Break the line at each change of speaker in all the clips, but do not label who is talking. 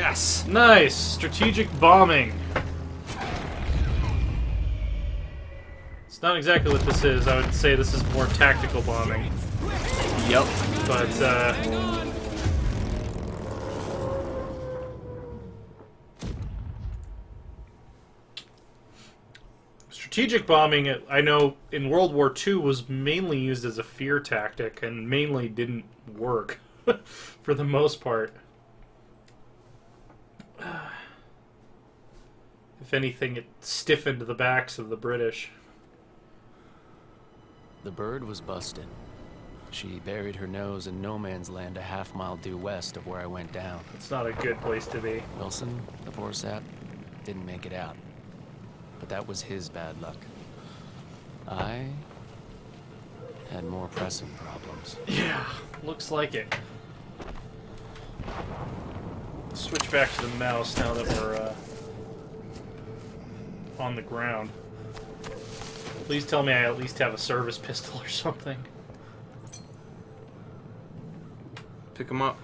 Yes!
Nice! Strategic bombing. It's not exactly what this is. I would say this is more tactical bombing.
Yep.
But, strategic bombing, I know, in World War II was mainly used as a fear tactic and mainly didn't work for the most part. If anything, it stiffened the backs of the British.
The bird was busted. She buried her nose in no man's land a half-mile due west of where I went down.
It's not a good place to be.
Wilson, the poor sap, didn't make it out. But that was his bad luck. I had more pressing problems.
Yeah, looks like it. Switch back to the mouse now that we're on the ground. Please tell me I at least have a service pistol or something.
Pick him up.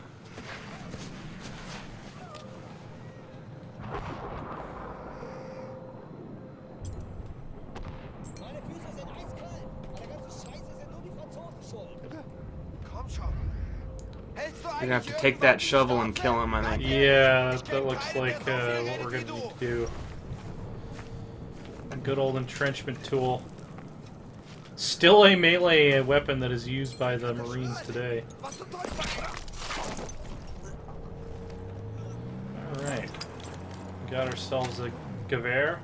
You're gonna have to take that shovel and kill him, I think.
Yeah, that looks like what we're gonna need to do. A good old entrenchment tool. Still a melee weapon that is used by the Marines today. Alright. Got ourselves a Gewehr.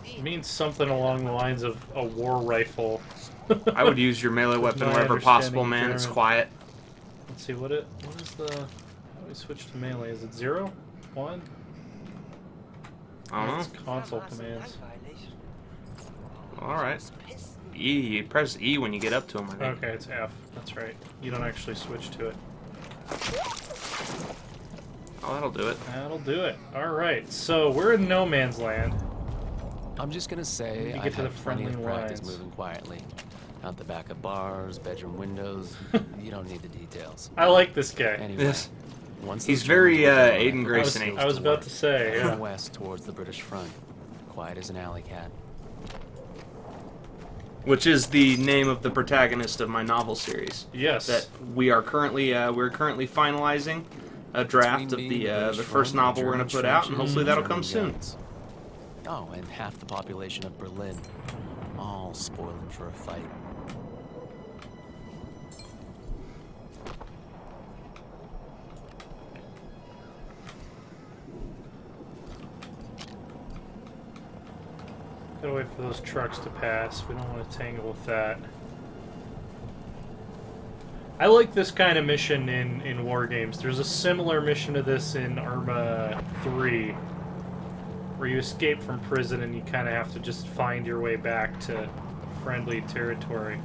It means something along the lines of a war rifle.
I would use your melee weapon wherever possible, man. It's quiet.
Let's see, what is the... How do we switch to melee? Is it 0? 1?
I don't
It's
know.
console commands.
Alright. E, you press E when you get up to him, I think.
Okay, it's F. That's right. You don't actually switch to it.
Oh, that'll do it.
That'll do it. Alright, so we're in no man's land.
I'm just gonna say
get
I've
to the
had plenty of
friendly
practice
lines.
moving quietly. Out the back of bars, bedroom windows. You don't need the details.
I like this guy.
Anyway,
Yes.
once
He's
those
very,
Germans were
Aiden
gone,
Grayson-y.
I was about to say,
I
yeah.
went west towards the British front, quiet as an alley cat.
Which is the name of the protagonist of my novel series.
Yes.
That we are currently we're currently finalizing a draft of the first novel we're going to put out, and hopefully that'll come soon.
Oh, and half the population of Berlin, all spoiling for a fight.
Gotta wait for those trucks to pass. We don't want to tangle with that. I like this kind of mission in war games. There's a similar mission to this in Arma 3, where you escape from prison and you kind of have to just find your way back to friendly territory.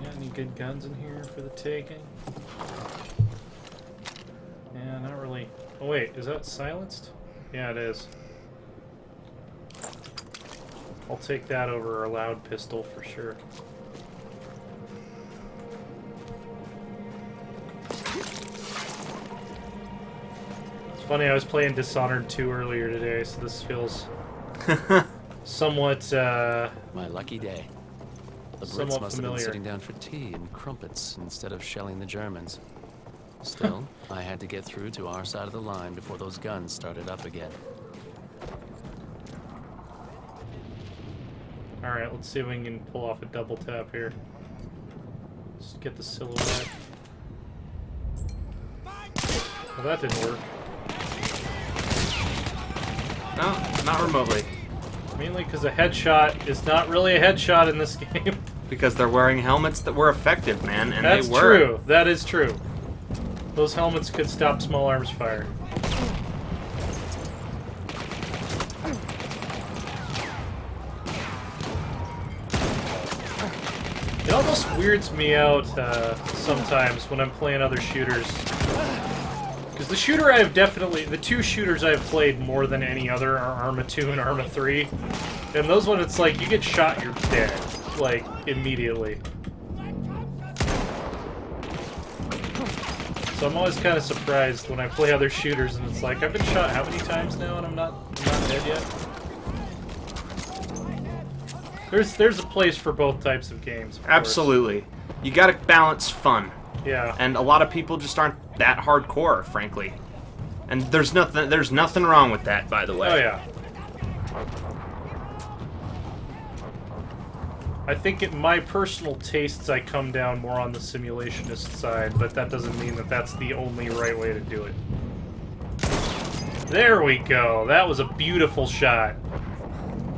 Got any good guns in here for the taking? Yeah, not really. Oh wait, is that silenced? Yeah, it is. I'll take that over a loud pistol for sure. It's funny, I was playing Dishonored 2 earlier today, so this feels somewhat,
My lucky day. The Brits
somewhat
must have
familiar.
been sitting down for tea and crumpets instead of shelling the Germans. Still, I had to get through to our side of the line before those guns started up again.
Alright, let's see if we can pull off a double tap here. Just get the silhouette. Well, that didn't work.
No, not remotely.
Mainly because a headshot is not really a headshot in this game.
Because they're wearing helmets that were effective, man, and
That's
they were.
true. That is true. Those helmets could stop small arms fire. It almost weirds me out sometimes when I'm playing other shooters. Because the shooter I've definitely... The two shooters I've played more than any other are Arma 2 and Arma 3. And those ones, it's like, you get shot, you're dead. Like, immediately. So I'm always kind of surprised when I play other shooters and it's like, I've been shot how many times now and I'm not dead yet? There's a place for both types of games. Of
Absolutely. You gotta balance fun.
Yeah.
And a lot of people just aren't that hardcore, frankly. And there's nothing wrong with that, by the way.
Oh yeah. I think in my personal tastes, I come down more on the simulationist side, but that doesn't mean that that's the only right way to do it. There we go. That was a beautiful shot.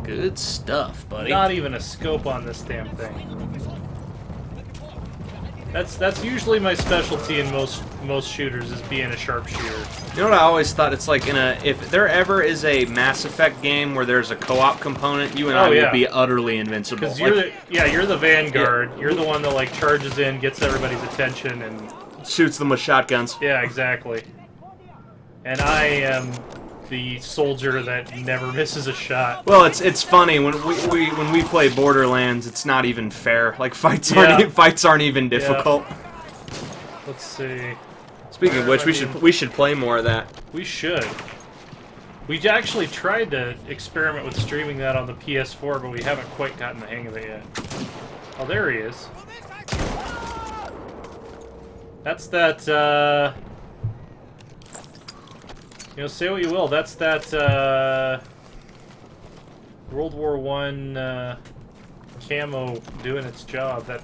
Good stuff, buddy.
Not even a scope on this damn thing. That's usually my specialty in most shooters, is being a sharpshooter.
You know what I always thought? It's like if there ever is a Mass Effect game where there's a co-op component, you and I will be utterly invincible.
Because you're the vanguard. Yeah. You're the one that like charges in, gets everybody's attention, and
shoots them with shotguns.
Yeah, exactly. And I am the soldier that never misses a shot.
Well, it's funny when we play Borderlands, it's not even fair. Like fights aren't even difficult.
Yeah. Let's see.
Speaking of which, we should play more of that.
We should. We actually tried to experiment with streaming that on the PS4, but we haven't quite gotten the hang of it yet. Oh, there he is. That's that, you know, say what you will, that's that, World War I, camo doing its job, that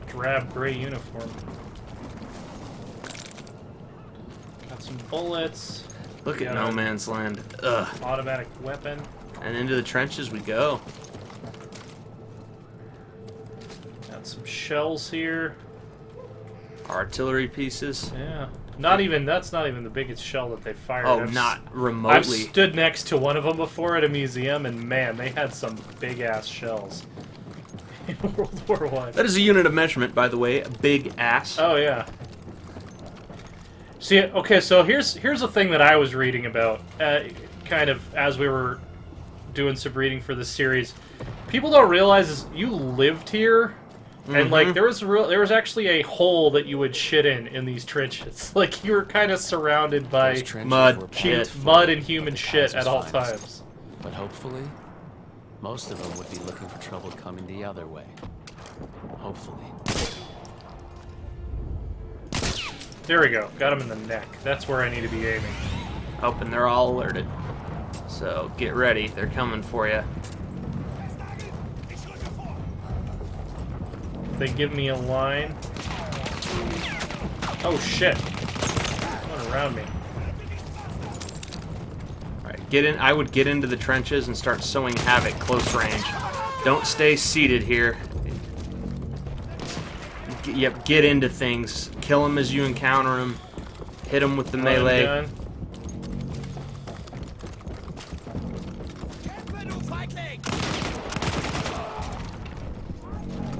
drab gray uniform. Got some bullets.
Look at No Man's Land. Ugh.
Automatic weapon.
And into the trenches we go.
Got some shells here.
Artillery pieces.
Yeah. That's not even the biggest shell that they fired.
Oh, not remotely.
I've stood next to one of them before at a museum, and man, they had some big-ass shells in World War I.
That is a unit of measurement, by the way. A big ass.
Oh, yeah. See, okay, so here's the thing that I was reading about, kind of as we were doing some reading for this series. People don't realize is you lived here. And like there was actually a hole that you would shit in these trenches. Like you were kind of surrounded by mud and human shit at all times.
But hopefully, most of them would be looking for trouble coming the other way. Hopefully.
There we go. Got him in the neck. That's where I need to be aiming.
Oh, and they're all alerted. So get ready. They're coming for you.
They give me a line. Oh shit! Going around me.
Alright, get in. I would get into the trenches and start sowing havoc close range. Don't stay seated here. Yep, get into things. Kill them as you encounter them. Hit them with the melee.
Gun.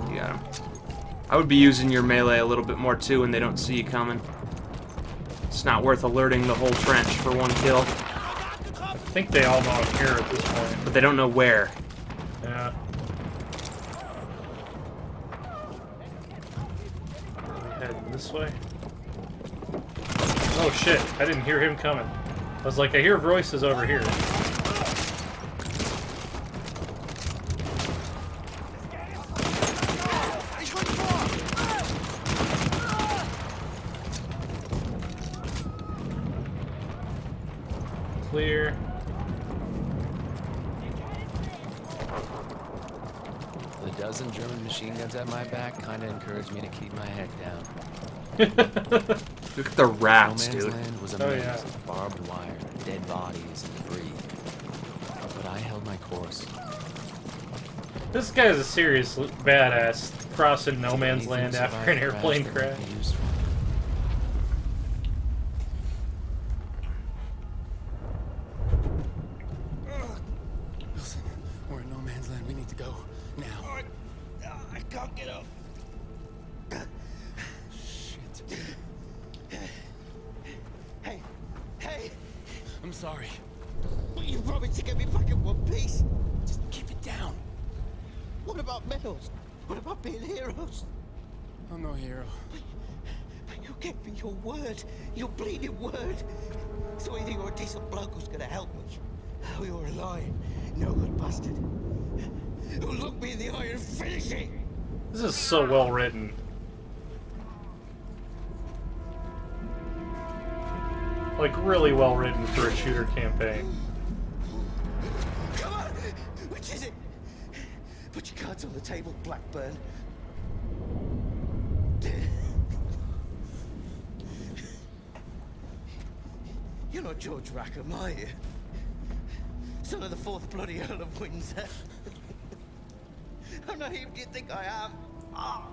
You got him. I would be using your melee a little bit more too when they don't see you coming. It's not worth alerting the whole trench for one kill.
I think they all know I'm here at this point.
But they don't know where.
Yeah. Heading this way. Oh shit, I didn't hear him coming. I was like, I hear voices over here. Clear.
The dozen German machine guns at my back kind of encouraged me to keep my head down.
Look at the rats,
No Man's
dude.
Land was a
Oh,
maze
yeah.
of barbed wire, dead bodies, and debris. But I held my course.
This guy's a serious badass crossing No Man's Land after an airplane crash.
Listen, we're in No Man's Land. We need to go now.
I can't get up.
Shit. I'm sorry.
But you promised to get me back in one piece.
Just keep it down.
What about medals? What about being heroes?
I'm no hero.
But you gave me your word. Your bleeding word. So either you're a decent bloke who's gonna help me, or you're a lying, no good bastard who'll look me in the eye and finish it.
This is so well written. Like, really well written for a shooter campaign.
Come on! Which is it? Put your cards on the table, Blackburn. You're not George Rackham, are you? Son of the fourth bloody Earl of Windsor. How naive do you think I am? Ah.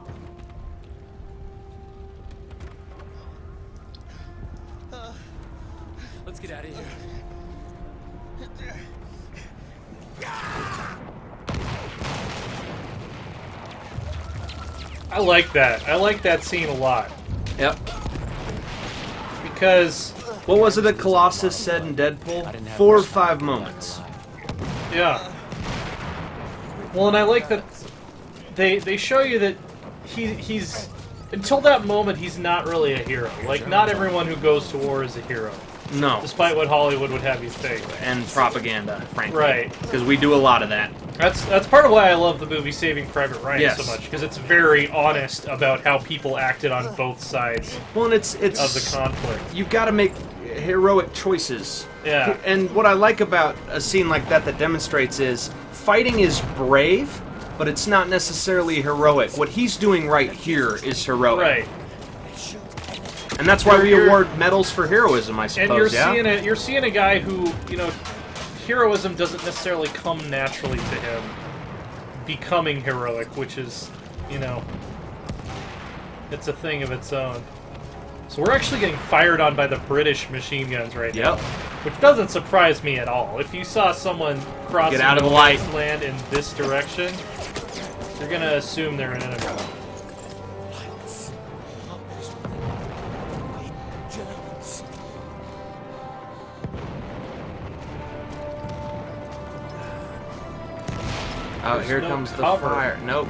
Let's get out of here.
I like that. I like that scene a lot.
Yep.
Because,
What was it that Colossus said in Deadpool? 4 or 5 moments.
yeah. Well, and I like that they show you that he's until that moment he's not really a hero. Like, not everyone who goes to war is a hero,
No.
despite what Hollywood would have you think.
And propaganda, frankly.
Right.
Because we do a lot of that.
That's part of why I love the movie Saving Private Ryan
Yes.
so much, because it's very honest about how people acted on both sides
Well, and it's
of the conflict.
you've got to make heroic choices.
Yeah.
And what I like about a scene like that demonstrates is fighting is brave, but it's not necessarily heroic. What he's doing right here is heroic.
Right.
And that's why we
You're-
award medals for heroism, I suppose,
And you're seeing a guy who, you know, heroism doesn't necessarily come naturally to him becoming heroic, which is, you know, it's a thing of its own. So we're actually getting fired on by the British machine guns right now.
Yep.
Which doesn't surprise me at all. If you saw someone crossing
Get out of
the
the light.
land in this direction, you're gonna assume they're an enemy.
Oh,
There's
here
no
comes the
cover.
fire. Nope.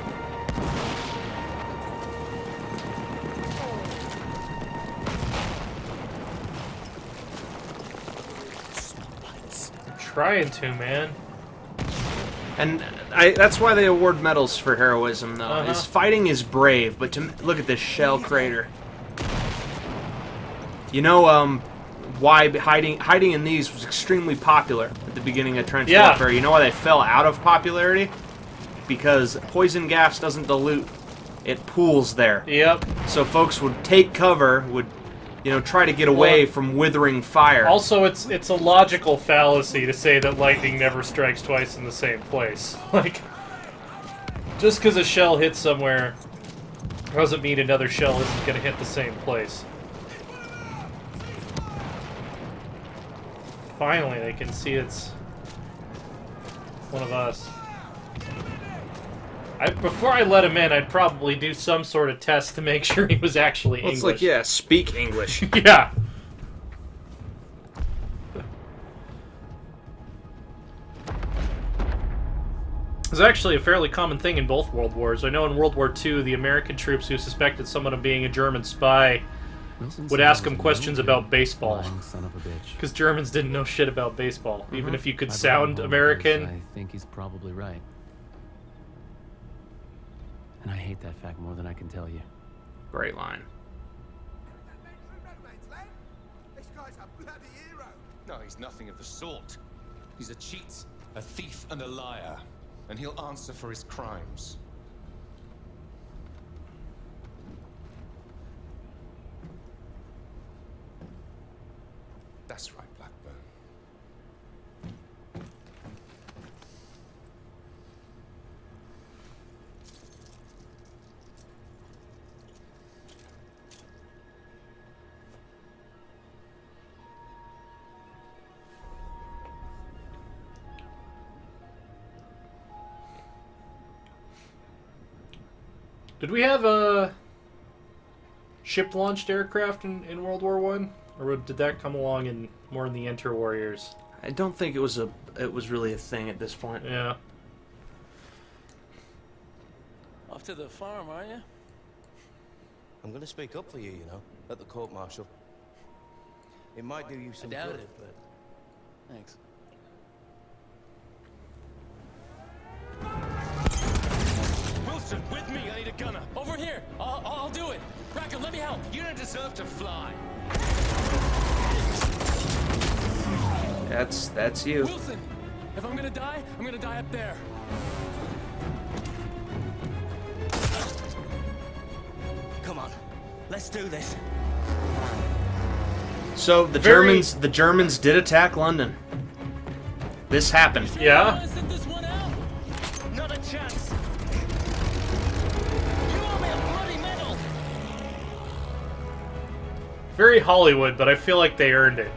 I'm trying to, man.
And that's why they award medals for heroism, though.
Uh-huh.
Is fighting is brave, but look at this shell crater. You know, why hiding in these was extremely popular at the beginning of trench
Yeah.
warfare. You know why they fell out of popularity? Because poison gas doesn't dilute; it pools there.
Yep.
So folks would take cover, would, you know, try to get away
Well,
from withering fire.
Also, it's a logical fallacy to say that lightning never strikes twice in the same place. Like, just because a shell hits somewhere doesn't mean another shell isn't going to hit the same place. Finally, they can see it's one of us. Before I let him in, I'd probably do some sort of test to make sure he was actually
Well,
English.
it's like, yeah, speak English.
Yeah. It's actually a fairly common thing in both World Wars. I know in World War II, the American troops who suspected someone of being a German spy would ask him questions about baseball.
Son of a bitch.
Because Germans didn't know shit about baseball. Even if you could
I
sound
brought him home
American.
because I think he's probably right. And I hate that fact more than I can tell you.
Great line.
This guy's a bloody hero.
No, he's nothing of the sort. He's a cheat, a thief, and a liar. And he'll answer for his crimes. That's right, Blackburn.
Did we have a ship-launched aircraft in World War I? Or did that come along in more in the inter-warriors.
I don't think it was really a thing at this point.
Yeah.
Off to the farm, are you?
I'm gonna speak up for you, you know, at the court-martial. It might do you
I
some
doubt
good.
it, but thanks.
Wilson, with me. I need a gunner.
Over here! I'll do it! Rackham, let me help!
You don't deserve to fly.
That's you.
Wilson! If I'm gonna die up there.
Come on, let's do this.
So the Germans did attack London. This happened.
Yeah?
Wanna sit this one out?
Not a chance.
You owe me a bloody medal!
Very Hollywood, but I feel like they earned it.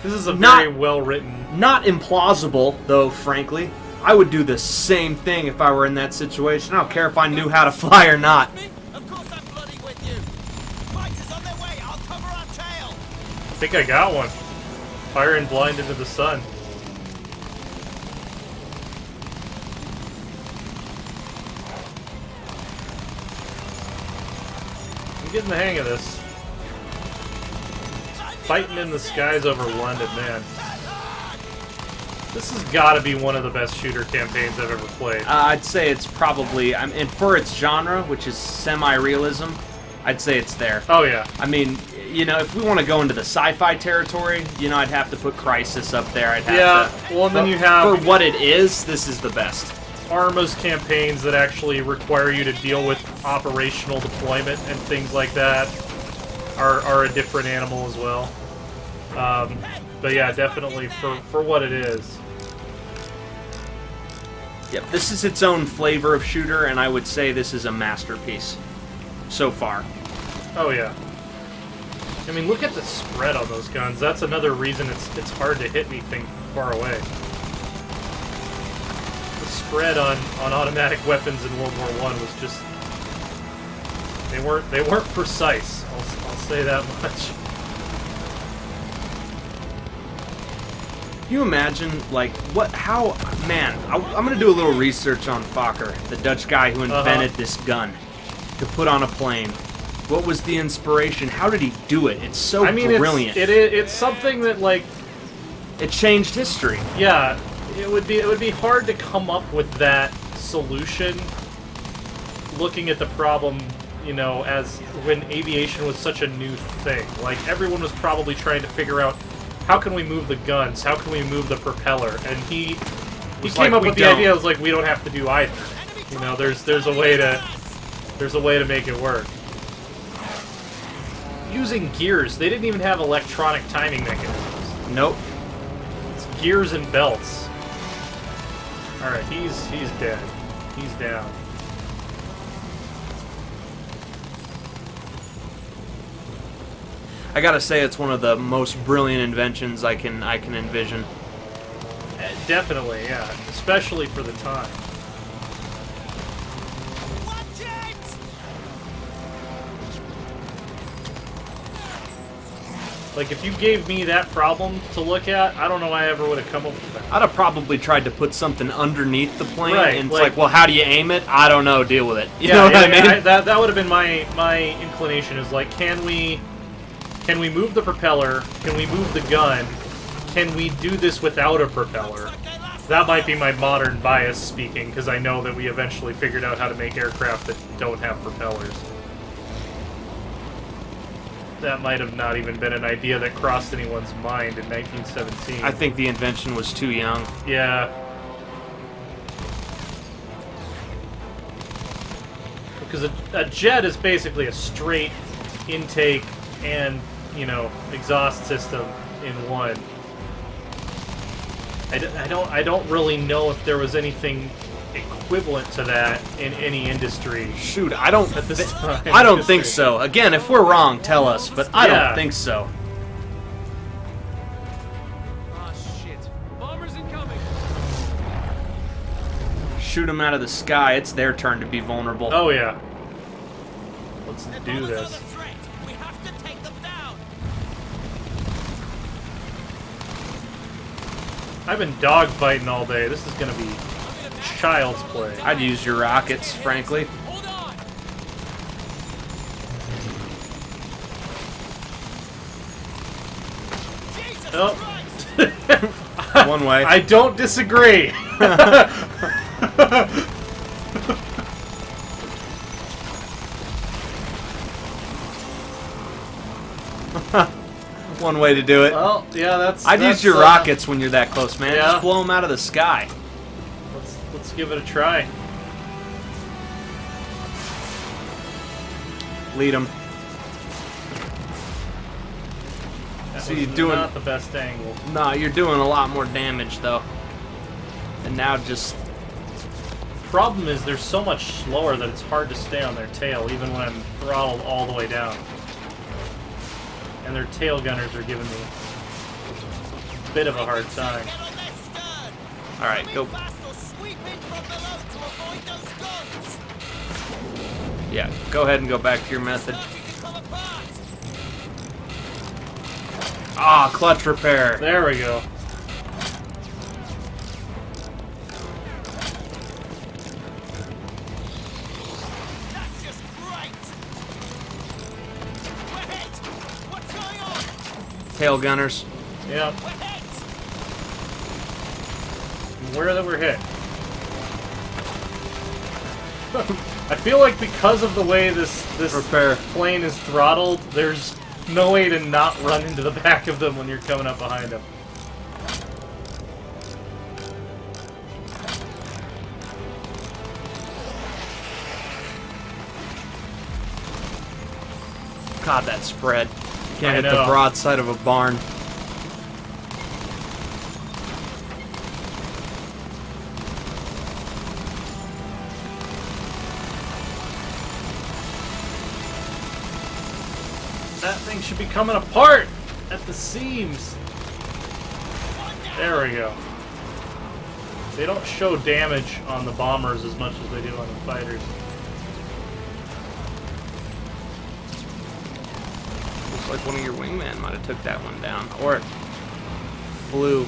This is a
Not-
very well-written...
Not implausible, though, frankly. I would do the same thing if I were in that situation. I don't care if I knew how to fly or not.
Me? Of course I'm bloody with you. Fighters on their way. I'll cover our tail.
I think I got one. Firing blind into the sun. I'm getting the hang of this. Fighting in the skies over London, man. This has got to be one of the best shooter campaigns I've ever played.
I'd say it's probably, and for its genre, which is semi-realism, I'd say it's there.
Oh, yeah.
I mean, you know, if we want to go into the sci-fi territory, you know, I'd have to put Crysis up there. I'd have to.
Well, and then
but
you have...
for what it is, this is the best.
Arma's campaigns that actually require you to deal with operational deployment and things like that are a different animal as well. But yeah, definitely for what it is.
Yep, this is its own flavor of shooter, and I would say this is a masterpiece so far.
Oh yeah. I mean, look at the spread on those guns. That's another reason it's hard to hit anything far away. The spread on automatic weapons in World War I was just they weren't precise. I'll say that much.
Can you imagine, like, man, I'm gonna do a little research on Fokker, the Dutch guy who invented this gun, to put on a plane. What was the inspiration? How did he do it? It's so brilliant.
It's something that, like...
It changed history.
Yeah, it would be hard to come up with that solution looking at the problem, you know, as when aviation was such a new thing. Like, everyone was probably trying to figure out, how can we move the guns? How can we move the propeller? And he came up with the idea. It was like, we don't have to do either. You know, there's a way to make it work. Using gears, they didn't even have electronic timing mechanisms.
Nope.
It's gears and belts. All right, he's dead. He's down.
I gotta say, it's one of the most brilliant inventions I can envision.
Definitely, yeah. Especially for the time.
Watch it!
Like, if you gave me that problem to look at, I don't know I ever would have come up with that.
I'd have probably tried to put something underneath the plane,
Right,
and it's
like-
like, well, how do you aim it? I don't know. Deal with it. You
Yeah,
know what
yeah,
I mean?
yeah, that would have been my inclination. Is like, can we move the propeller? Can we move the gun? Can we do this without a propeller? That might be my modern bias speaking, because I know that we eventually figured out how to make aircraft that don't have propellers. That might have not even been an idea that crossed anyone's mind in 1917.
I think the invention was too young.
Yeah. Because a jet is basically a straight intake and, you know, exhaust system in one. I don't really know if there was anything equivalent to that in any industry.
Shoot, I don't
At this time,
I don't think so. Again, if we're wrong, tell us, but I
Yeah.
don't think so.
Ah, shit. Bombers incoming!
Shoot them out of the sky. It's their turn to be vulnerable.
Oh yeah. Let's do
Bombers are
this.
the threat. We have to take them down.
I've been dogfighting all day. This is gonna be child's play.
I'd use your rockets, frankly.
Hold on. Jesus
Oh.
Christ!
One way.
I don't disagree.
One way to do it.
Well, yeah,
I'd use your rockets when you're that close, man.
yeah.
Just blow them out of the sky.
Let's give it a try.
Lead them.
That
So
was
you're doing-
not the best angle.
Nah, you're doing a lot more damage, though. And now just...
Problem is they're so much slower that it's hard to stay on their tail, even when I'm throttled all the way down. And their tail gunners are giving me a bit of a hard time.
Get on their stern.
Alright, go.
Fast or sweep in from below to avoid those guns.
Yeah, go ahead and go back to your method.
Starting to come apart.
Ah, clutch repair.
There we go.
That's just great. We're hit. What's going on?
Tail gunners.
Yeah.
We're hit.
Where that we're hit. I feel like because of the way this
Repair.
plane is throttled, there's no way to not run into the back of them when you're coming up behind them.
God, that spread. Can't
I
hit the
know.
broadside of a barn.
That thing should be coming apart at the seams. There we go. They don't show damage on the bombers as much as they do on the fighters.
Looks like one of your wingmen might have took that one down. Or it flew.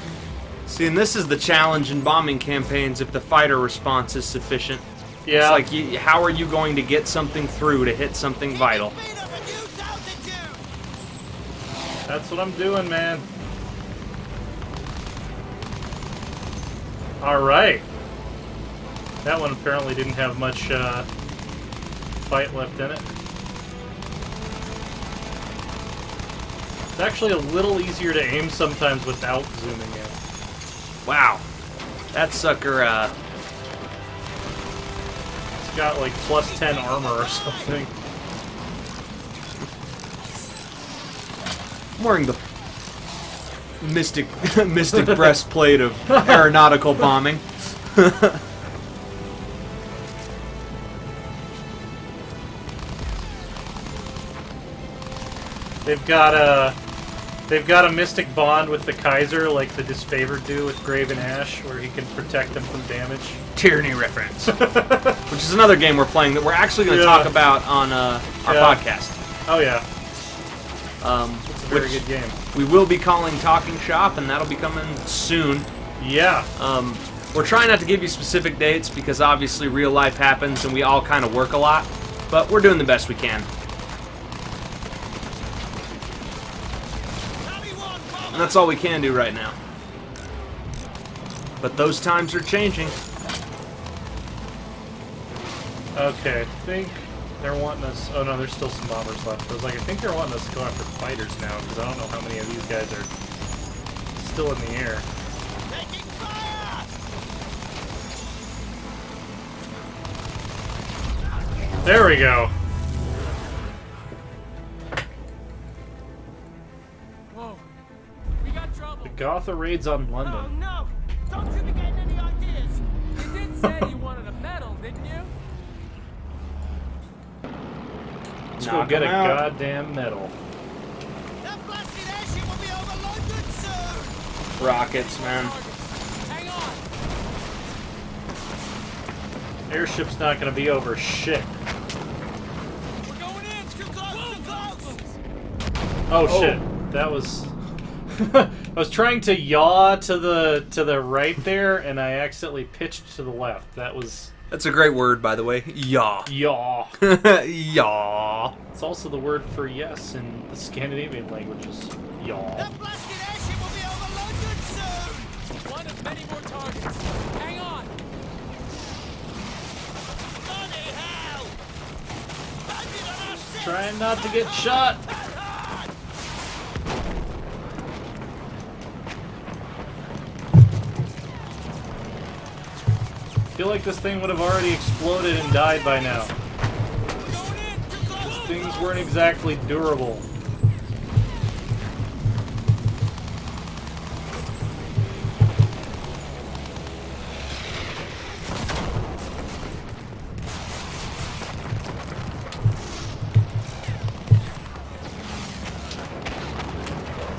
See, and this is the challenge in bombing campaigns if the fighter response is sufficient.
Yeah.
It's like, how are you going to get something through to hit something vital?
Speed up and use altitude.
That's what I'm doing, man. Alright. That one apparently didn't have much fight left in it. It's actually a little easier to aim sometimes without zooming in.
Wow. That sucker,
It's got like plus 10 armor or something.
I'm wearing the mystic breastplate of aeronautical bombing.
They've got a mystic bond with the Kaiser, like the Disfavored do with Graven Ash, where he can protect them from damage.
Tyranny reference. Which is another game we're playing that we're actually going to talk about on our podcast.
Oh yeah,
It's
a very good game.
We will be calling Talking Shop, and that'll be coming soon.
Yeah.
We're trying not to give you specific dates because obviously real life happens and we all kind of work a lot, but we're doing the best we can. And that's all we can do right now. But those times are changing.
Okay, I think they're wanting us... Oh no, there's still some bombers left. I was like, I think they're wanting us to go after fighters now, because I don't know how many of these guys are still in the air.
Taking fire.
There we go.
Whoa. We got trouble.
The Gotha raids on
Oh
London.
no! Don't you be getting any ideas?
You did say you wanted a medal, didn't you?
Let's go get a goddamn medal.
That blasted airship will be over London soon!
Rockets, man.
Hang on.
Airship's not gonna be over shit.
We're going in! Too close! Too close!
Oh shit. That was... I was trying to yaw to the right there, and I accidentally pitched to the left. That was
That's a great word, by the way. Yaw.
yaw.
Yaw.
It's also the word for yes in the Scandinavian languages. Yaw.
That blasted airship will be over London soon!
One of many more targets. Hang on.
Bloody hell! Bandit on our six!
Trying not to get shot. I feel like this thing would have already exploded and died by now. These things weren't exactly durable.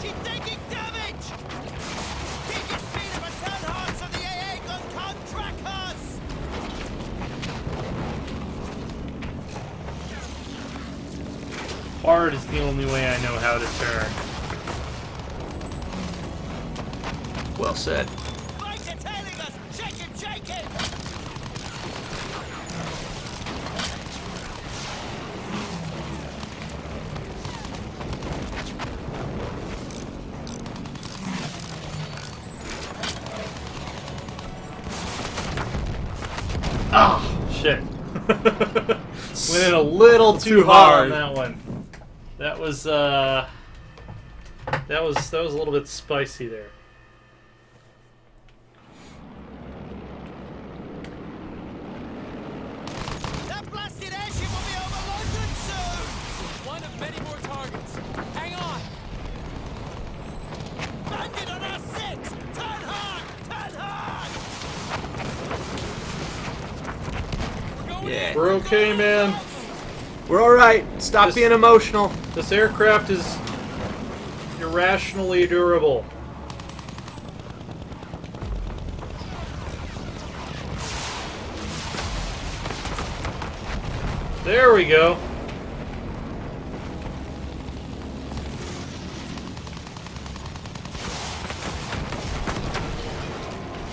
She's taking damage! Keep your speed and return hard so the AA gun can't track us!
Hard is the only way I know how to turn.
Well said.
Fighter tailing us! Shake him, shake him!
Ah, shit. Went in a little too hard on that one. That was a little bit spicy there.
That blasted airship will be over London soon!
One of many more targets. Hang on.
Bandit on our six! Turn hard! Turn hard!
We're going
Yeah.
in.
We're okay, man.
We're alright. Stop
Just-
being emotional.
This aircraft is irrationally durable. There we go.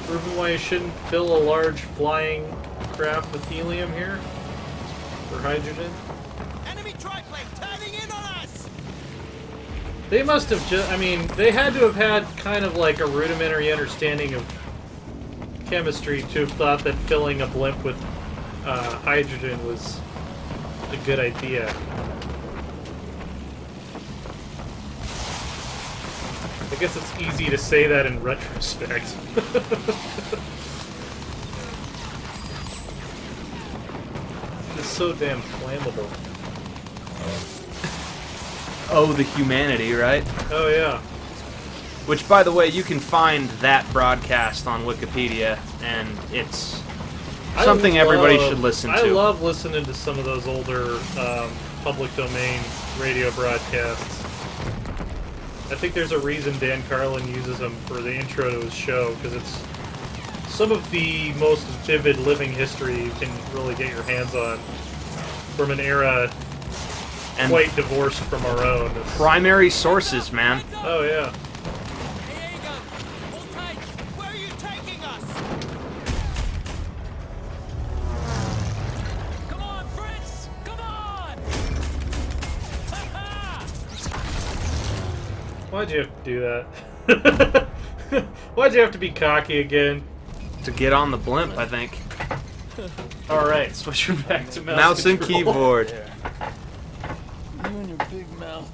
Proving why you shouldn't fill a large flying craft with helium here? Or hydrogen?
Enemy triplane turning in on us!
They must have just, I mean, they had to have had kind of like a rudimentary understanding of chemistry to have thought that filling a blimp with hydrogen was a good idea. I guess it's easy to say that in retrospect. It's so damn flammable.
Oh, the humanity, right?
Oh yeah.
Which, by the way, you can find that broadcast on Wikipedia, and it's something everybody should listen to.
I love listening to some of those older public domain radio broadcasts. I think there's a reason Dan Carlin uses them for the intro to his show, because it's some of the most vivid living history you can really get your hands on from an era
And
quite divorced from our own. It's-
primary sources, man.
oh yeah.
AA gun. Hold tight.
Where are you taking us?
Come on, Fritz. Come on.
Why'd you have to do that? Why'd you have to be cocky again?
To get on the blimp, I think.
Alright, switching back to
Mouse and
control.
keyboard.
You and your big mouth.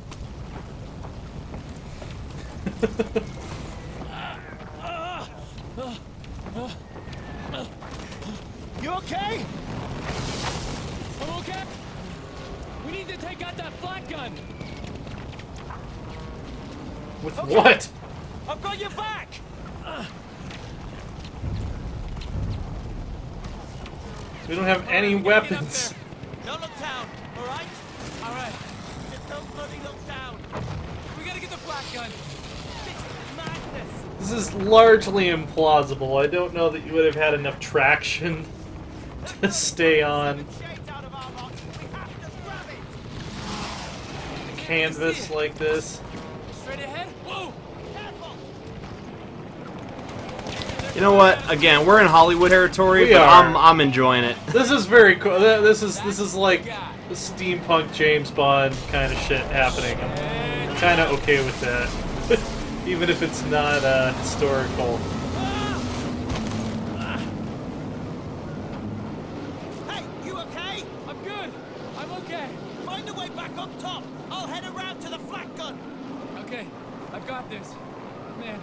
You okay?
I'm okay. We need to take out that flak gun.
With
Okay.
what?
I've got your back!
We don't have any
We gotta get up
weapons.
there.
Don't look down, alright?
All right.
Just don't bloody look down.
We gotta get the flak gun.
This is madness.
This is largely implausible. I don't know that you would have had enough traction to stay on
Shades out of our lot. We have to grab it.
canvas like this.
Straight ahead. Whoa.
Careful!
You know what? Again, we're in Hollywood territory,
We
but
are.
I'm enjoying it.
This is very cool. This is like steampunk James Bond kind of shit happening. I'm kind of okay with that, even if it's not historical.
Hey, you okay?
I'm good. I'm okay.
Find a way back up top. I'll head around to the flak gun.
Okay, I've got this. Man,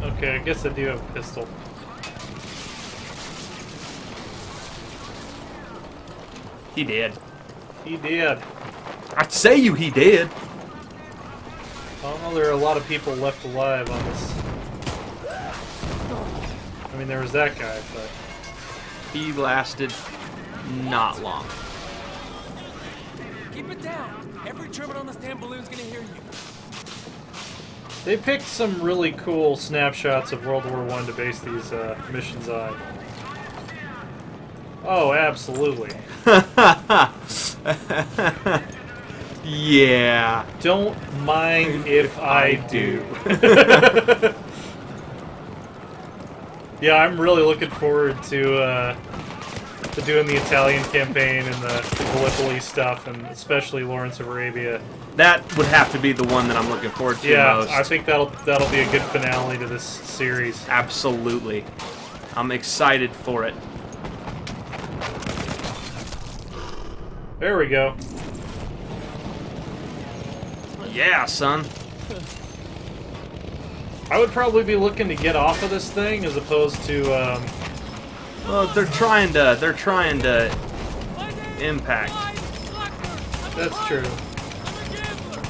Okay, I guess I do have a pistol.
He did.
He did.
I say you, he did.
Well, there are a lot of people left alive on this. I mean, there was that guy, but
He lasted not long.
keep it down. Every German on this damn balloon's gonna hear you.
they picked some really cool snapshots of World War I to base these missions on. Oh, absolutely.
Yeah.
Don't mind if I do. Yeah, I'm really looking forward to doing the Italian campaign and the Gallipoli stuff, and especially Lawrence of Arabia.
That would have to be the one that I'm looking forward to
Yeah,
most.
I think that'll be a good finale to this series.
Absolutely. I'm excited for it.
There we go.
Yeah, son.
I would probably be looking to get off of this thing as opposed to.
Well, they're trying to impact.
That's true.
I'm a gambler,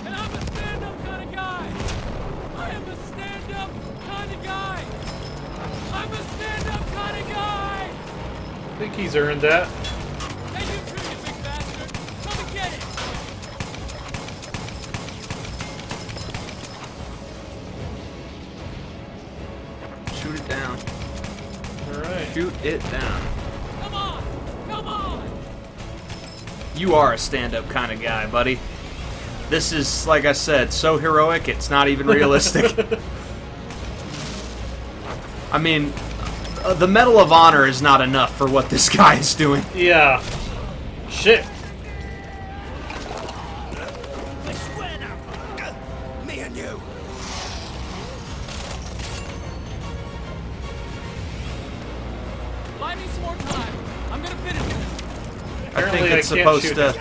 and I'm a stand-up kind of guy. I am a stand-up kind of guy. I'm a stand-up kind of guy.
I think he's earned that.
Hey, you too, you big bastard. Come and get it.
Shoot it down.
All right.
Shoot it down.
Come on, come on.
You are a stand-up kind of guy, buddy. This is, like I said, so heroic, it's not even realistic. I mean, the Medal of Honor is not enough for what this guy is doing.
Yeah. Shit.
Square now. Me and you.
Buy me some more time. I'm gonna finish this.
I think
Apparently
it's
I can't
supposed
shoot
to...
it.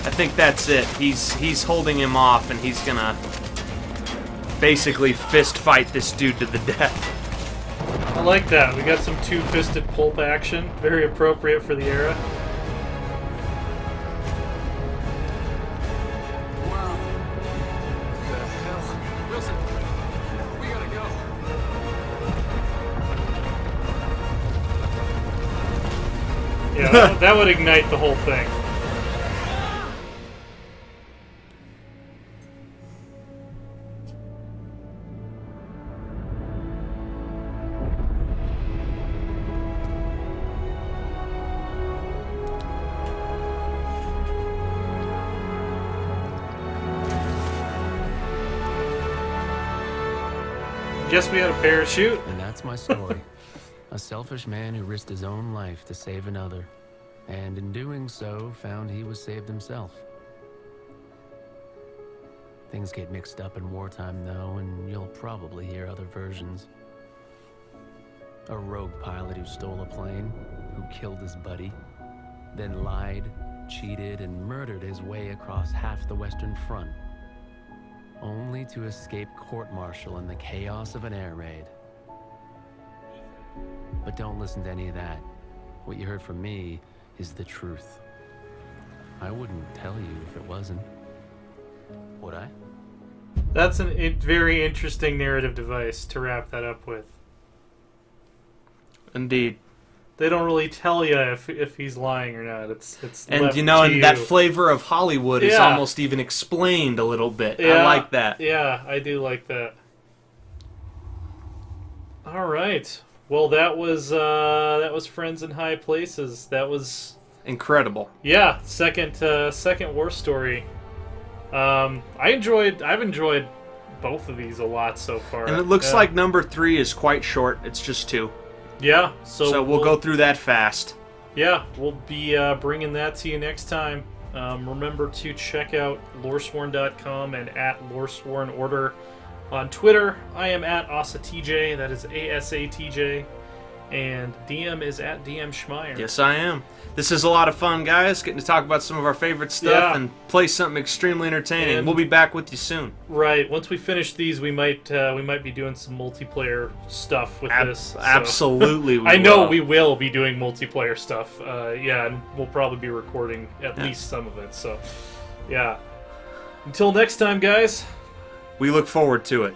I think that's it. He's holding him off, and he's gonna basically fist fight this dude to the death.
I like that. We got some two-fisted pulp action. Very appropriate for the era.
Wow. What the hell? Wilson, we gotta go.
Yeah, that would ignite the whole thing. Guess we had a parachute.
And that's my story. A selfish man who risked his own life to save another. And in doing so, found he was saved himself. Things get mixed up in wartime, though, and you'll probably hear other versions. A rogue pilot who stole a plane, who killed his buddy, then lied, cheated, and murdered his way across half the Western Front, only to escape court-martial in the chaos of an air raid. But don't listen to any of that. What you heard from me is the truth. I wouldn't tell you if it wasn't. Would I?
That's a very interesting narrative device to wrap that up with.
Indeed.
They don't really tell you if he's lying or not. It's
And
left
you know,
to
and
you.
that flavor of Hollywood is
Yeah.
almost even explained a little bit. I
Yeah,
like that.
Yeah, I do like that. All right. Well, that was Friends in High Places. That was
incredible.
Yeah, second war story. I've enjoyed both of these a lot so far.
And it looks like number 3 is quite short. It's just 2.
Yeah,
So we'll go through that fast.
Yeah, we'll be bringing that to you next time. Remember to check out Loresworn.com and at Loresworn Order on Twitter. I am at AsaTJ, that is ASATJ, and DM is at DM Schmeier.
Yes, I am. This is a lot of fun, guys, getting to talk about some of our favorite stuff and play something extremely entertaining.
And
we'll be back with you soon.
Right. Once we finish these, we might be doing some multiplayer stuff with this. So.
Absolutely,
I know we will be doing multiplayer stuff. Yeah, and we'll probably be recording at least some of it. So, yeah. Until next time, guys.
We look forward to it.